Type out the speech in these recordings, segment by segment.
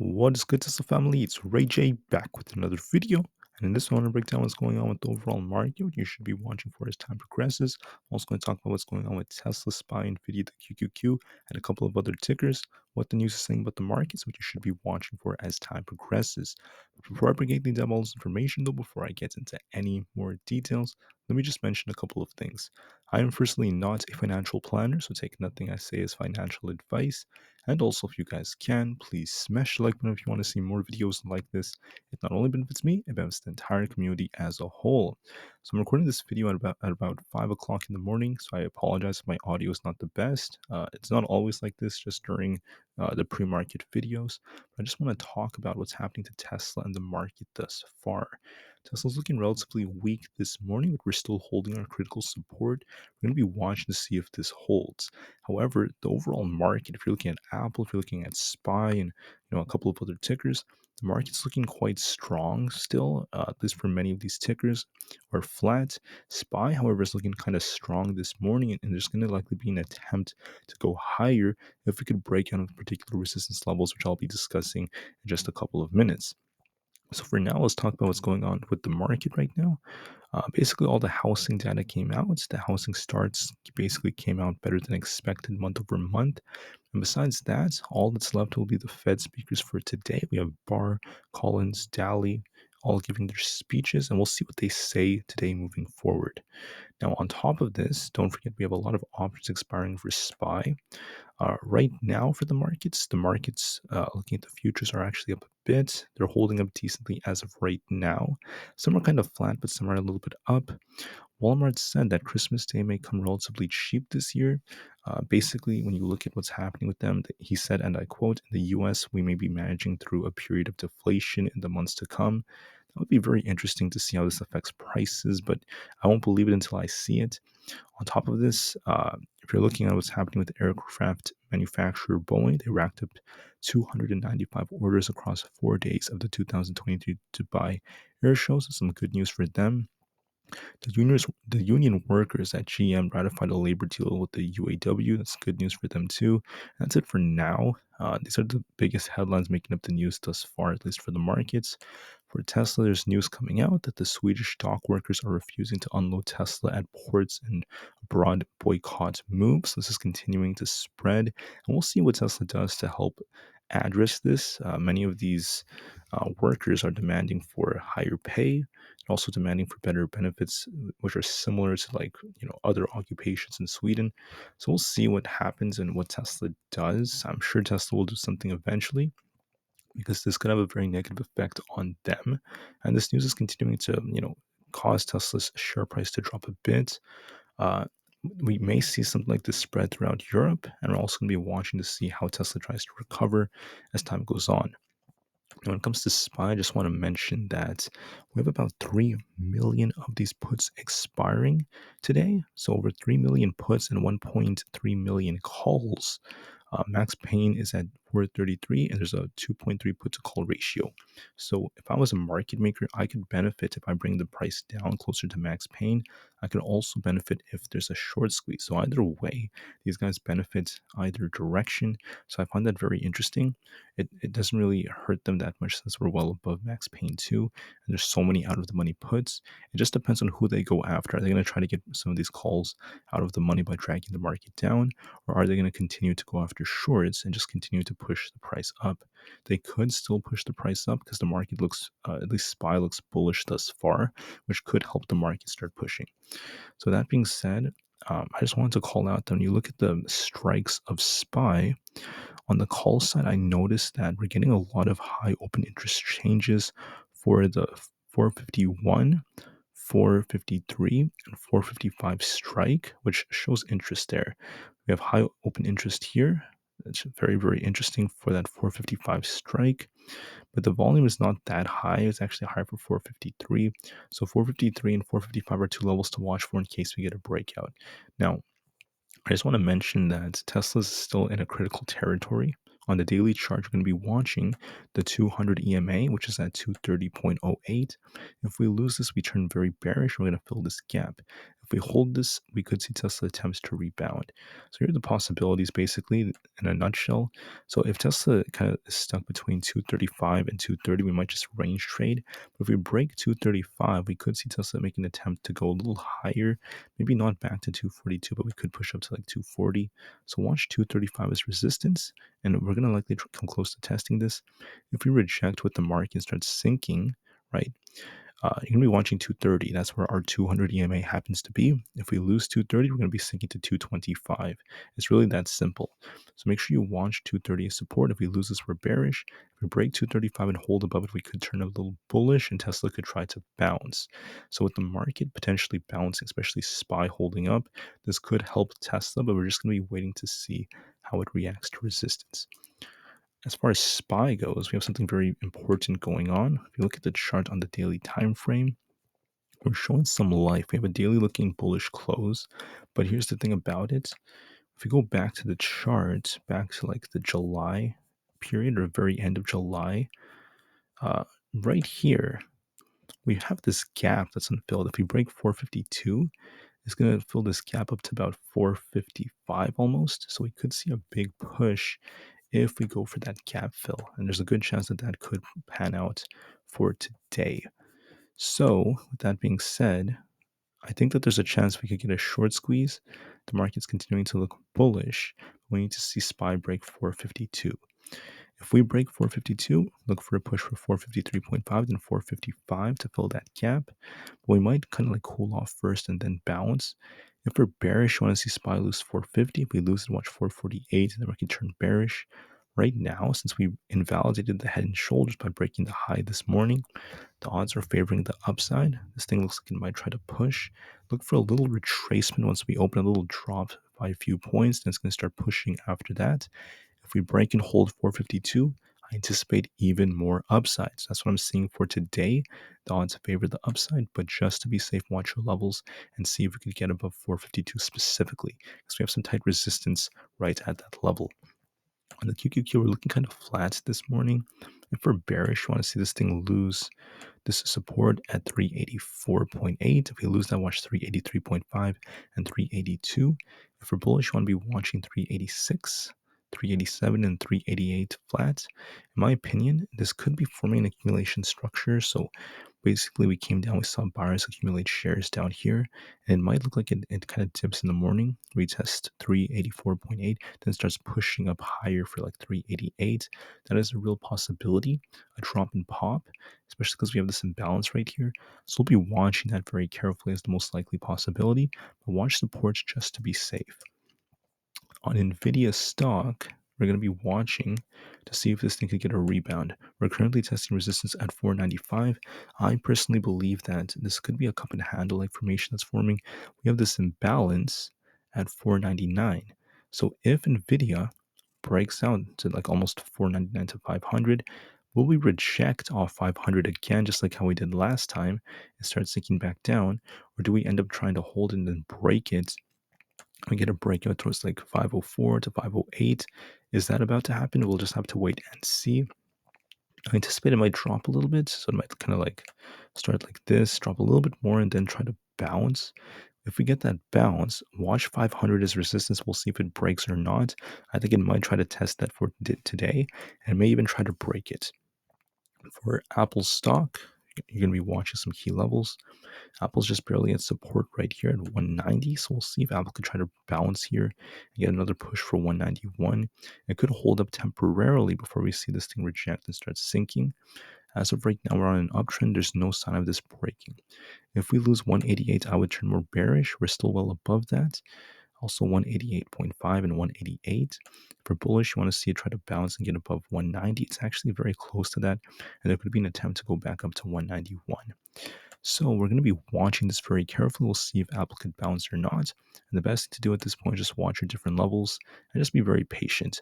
What is good, Tesla family? It's Ray J back with another video. And in this one, I'm going to break down what's going on with the overall market, what you should be watching for as time progresses. I'm also going to talk about what's going on with Tesla, SPY, Nvda, the QQQ, and a couple of other tickers, what the news is saying about the markets, what you should be watching for as time progresses. But before I break down all this information, though, before I get into any more details, let me just mention a couple of things. I am firstly not a financial planner, so take nothing I say as financial advice. And also, if you guys can, please smash the like button if you want to see more videos like this. It not only benefits me, it benefits the entire community as a whole. So I'm recording this video at about 5 o'clock in the morning, so I apologize if my audio is not the best. It's not always like this, just during the pre-market videos. But I just want to talk about what's happening to Tesla and the market thus far. Tesla's looking relatively weak this morning, but we're still holding our critical support. We're going to be watching to see if this holds. However, the overall market, if you're looking at Apple, if you're looking at SPY and a couple of other tickers, the market's looking quite strong still, at least for many of these tickers, are flat. SPY, however, is looking kind of strong this morning, and there's going to likely be an attempt to go higher if we could break out of particular resistance levels, which I'll be discussing in just a couple of minutes. So for now, let's talk about what's going on with the market right now. Basically, all the housing data came out. The housing starts basically came out better than expected month over month. And besides that, all that's left will be the Fed speakers for today. We have Barr, Collins, Daly, all giving their speeches, and we'll see what they say today moving forward. Now, on top of this, don't forget we have a lot of options expiring for SPY. Right now, for the markets, looking at the futures, are actually up a bit. They're holding up decently as of right now. Some are kind of flat, but some are a little bit up. Walmart said that Christmas Day may come relatively cheap this year. Basically, when you look at what's happening with them, he said, and I quote, "In the US, we may be managing through a period of deflation in the months to come." That would be very interesting to see how this affects prices, but I won't believe it until I see it. On top of this, if you're looking at what's happening with aircraft manufacturer Boeing, they racked up 295 orders across 4 days of the 2023 Dubai air show. So some good news for them. The union workers at GM ratified a labor deal with the UAW. That's good news for them too. That's it for now. These are the biggest headlines making up the news thus far, at least for the markets. For Tesla, there's news coming out that the Swedish dock workers are refusing to unload Tesla at ports in a broad boycott move. So this is continuing to spread, and we'll see what Tesla does to help address this. Many of these workers are demanding for higher pay and also demanding for better benefits, which are similar to other occupations in Sweden. So we'll see what happens and what Tesla does. I'm sure Tesla will do something eventually, because this could have a very negative effect on them. And this news is continuing to, cause Tesla's share price to drop a bit. Uh, we may see something like this spread throughout Europe, and we're also going to be watching to see how Tesla tries to recover as time goes on. When it comes to SPY, I just want to mention that we have about 3 million of these puts expiring today. So over 3 million puts and 1.3 million calls. Max pain is at 433, and there's a 2.3 put to call ratio. So if I was a market maker, I could benefit if I bring the price down closer to max pain. I could also benefit if there's a short squeeze. So either way, these guys benefit either direction. So I find that very interesting. It doesn't really hurt them that much since we're well above max pain too, and there's so many out of the money puts. It just depends on who they go after. Are they going to try to get some of these calls out of the money by dragging the market down, or are they going to continue to go after shorts and just continue to push the price up? They could still push the price up because the market looks, at least SPY looks bullish thus far, which could help the market start pushing. So that being said, I just wanted to call out that when you look at the strikes of SPY, on the call side, I noticed that we're getting a lot of high open interest changes for the 451, 453, and 455 strike, which shows interest there. We have high open interest here. It's very, very interesting for that 455 strike, but the volume is not that high. It's actually higher for 453. So 453 and 455 are two levels to watch for in case we get a breakout. Now, I just want to mention that Tesla is still in a critical territory. On the daily chart, you're going to be watching the 200 EMA, which is at 230.08. If we lose this, we turn very bearish. We're going to fill this gap. If we hold this, we could see Tesla attempts to rebound. So here are the possibilities basically in a nutshell. So if Tesla kind of is stuck between 235 and 230, we might just range trade. But if we break 235, we could see Tesla make an attempt to go a little higher, maybe not back to 242, but we could push up to like 240. So watch 235 as resistance, and we're going to likely come close to testing this. If we reject with the market starts sinking, right? You're going to be watching 230. That's where our 200 EMA happens to be. If we lose 230, we're going to be sinking to 225. It's really that simple. So make sure you watch 230 as support. If we lose this, we're bearish. If we break 235 and hold above it, we could turn a little bullish and Tesla could try to bounce. So with the market potentially bouncing, especially SPY holding up, this could help Tesla, but we're just going to be waiting to see how it reacts to resistance. As far as SPY goes, we have something very important going on. If you look at the chart on the daily time frame, we're showing some life. We have a daily looking bullish close, but here's the thing about it. If we go back to the chart, back to like the July period or very end of July, uh, right here, we have this gap that's unfilled. If we break 452, it's going to fill this gap up to about 455 almost. So we could see a big push if we go for that gap fill. And there's a good chance that that could pan out for today. So, with that being said, I think that there's a chance we could get a short squeeze. The market's continuing to look bullish. We need to see SPY break 452. If we break 452, look for a push for 453.5, then 455 to fill that gap. We might kind of like cool off first and then bounce. If we're bearish, you want to see SPY lose 450. If we lose it, watch 448, and then we can turn bearish. Right now, since we invalidated the head and shoulders by breaking the high this morning, the odds are favoring the upside. This thing looks like it might try to push. Look for a little retracement once we open a little drop by a few points. Then it's going to start pushing after that. If we break and hold 452, I anticipate even more upsides. That's what I'm seeing for today. The odds favor the upside, but just to be safe, watch your levels and see if we can get above 452 specifically, because we have some tight resistance right at that level. On the QQQ, we're looking kind of flat this morning. If we're bearish, you want to see this thing lose this support at 384.8. If we lose that, watch 383.5 and 382. If we're bullish, you want to be watching 386, 387, and 388 flat. In my opinion, this could be forming an accumulation structure. So basically, we came down, we saw buyers accumulate shares down here, and it might look like it kind of dips in the morning, retest 384.8, then starts pushing up higher for like 388. That is a real possibility, a drop in pop, especially because we have this imbalance right here. So we'll be watching that very carefully as the most likely possibility, but watch supports just to be safe. On Nvda stock, we're going to be watching to see if this thing could get a rebound. We're currently testing resistance at 495. I personally believe that this could be a cup and handle like formation that's forming. We have this imbalance at 499. So if Nvidia breaks out to like almost 499 to 500, will we reject off 500 again, just like how we did last time, and start sinking back down? Or do we end up trying to hold it and then break it? We get a breakout towards like 504 to 508. Is that about to happen? We'll just have to wait and see. I anticipate it might drop a little bit, so it might kind of like start like this, drop a little bit more, and then try to bounce. If we get that bounce, watch 500 as resistance. We'll see if it breaks or not. I think it might try to test that for today, and may even try to break it. For Apple stock, you're going to be watching some key levels. Apple's just barely at support right here at 190, so we'll see if Apple could try to bounce here and get another push for 191. It could hold up temporarily before we see this thing reject and start sinking. As of right now, we're on an uptrend. There's no sign of this breaking. If we lose 188, I would turn more bearish. We're still well above that. Also 188.5 and 188. For bullish, you want to see it try to bounce and get above 190. It's actually very close to that, and there could be an attempt to go back up to 191. So we're going to be watching this very carefully. We'll see if Apple could bounce or not. And the best thing to do at this point is just watch your different levels and just be very patient.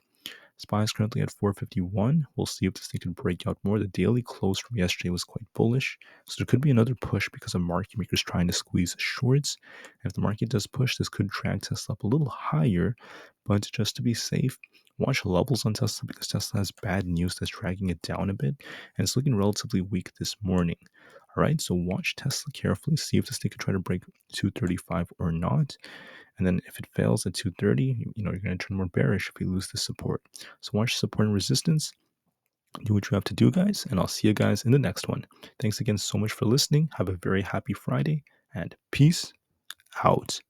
SPY is currently at 451. We'll see if this thing can break out more. The daily close from yesterday was quite bullish. So there could be another push because of market makers trying to squeeze shorts. And if the market does push, this could drag Tesla up a little higher. But just to be safe, watch levels on Tesla because Tesla has bad news that's dragging it down a bit. And it's looking relatively weak this morning. All right, so watch Tesla carefully, see if the stick can try to break 235 or not. And then if it fails at 230, you're going to turn more bearish if you lose the support. So watch support and resistance. Do what you have to do, guys, and I'll see you guys in the next one. Thanks again so much for listening. Have a very happy Friday, and peace out.